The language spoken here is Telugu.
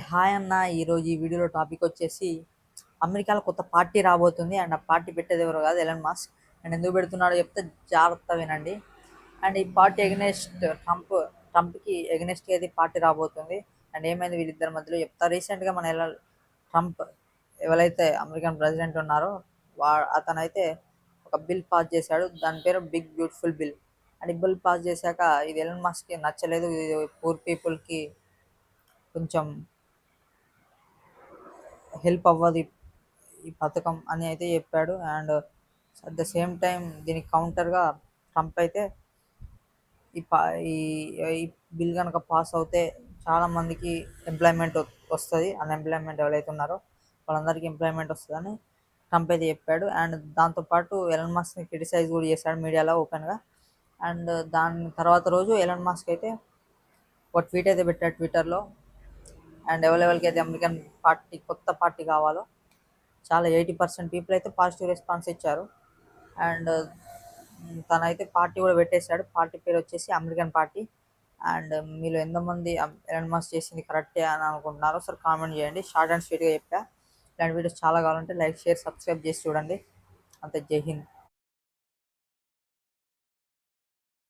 హాయ్ అన్న. ఈరోజు ఈ వీడియోలో టాపిక్ వచ్చేసి అమెరికాలో కొత్త పార్టీ రాబోతుంది అండ్ ఆ పార్టీ పెట్టేది ఎవరో కాదు, ఎలన్ మాస్క్. అండ్ ఎందుకు పెడుతున్నాడో చెప్తే జాగ్రత్త వినండి. అండ్ ఈ పార్టీ ఎగ్నెస్ట్ ట్రంప్కి ఎగ్నెస్ట్గా అయితే పార్టీ రాబోతుంది. అండ్ ఏమైంది వీళ్ళిద్దరి మధ్యలో చెప్తా. రీసెంట్గా మన ట్రంప్ ఎవరైతే అమెరికన్ ప్రెసిడెంట్ ఉన్నారో అతనైతే ఒక బిల్ పాస్ చేశాడు. దాని పేరు బిగ్ బ్యూటిఫుల్ బిల్. అండ్ ఈ బిల్ పాస్ చేశాక ఇది ఎలన్ మాస్క్కి నచ్చలేదు. ఇది పూర్ పీపుల్కి కొంచెం హెల్ప్ అవ్వదు ఈ పథకం అని అయితే చెప్పాడు. And at the same time దీనికి కౌంటర్గా ట్రంప్ అయితే ఈ పా ఈ ఈ బిల్ కనుక పాస్ అవుతే చాలామందికి ఎంప్లాయ్మెంట్ వస్తుంది. అన్ఎంప్లాయ్మెంట్ ఎవరైతే ఉన్నారో వాళ్ళందరికీ ఎంప్లాయ్మెంట్ వస్తుందని ట్రంప్ అయితే చెప్పాడు. అండ్ దాంతోపాటు ఎలన్ మాస్క్ని క్రిటిసైజ్ కూడా చేశాడు మీడియాలో ఓపెన్గా. అండ్ దాని తర్వాత రోజు ఎలన్ మాస్క్ అయితే ఒక ట్వీట్ అయితే పెట్టాడు ట్విట్టర్లో. అండ్ ఎవరెవరికి అయితే అమెరికన్ పార్టీ కొత్త పార్టీ కావాలో చాలా 80% పీపుల్ అయితే పాజిటివ్ రెస్పాన్స్ ఇచ్చారు. అండ్ తనైతే పార్టీ కూడా పెట్టేశాడు. పార్టీ పేరు వచ్చేసి అమెరికన్ పార్టీ. అండ్ మీలో ఎంతమంది ఎలన్ మస్క్ చేసింది కరెక్టే అని అనుకుంటున్నారో సార్ కామెంట్ చేయండి. షార్ట్ అండ్ స్వీట్గా చెప్పా. ఇలాంటి వీడియోస్ చాలా కావాలంటే లైక్, షేర్, సబ్స్క్రైబ్ చేసి చూడండి. అంతే. జై హింద్.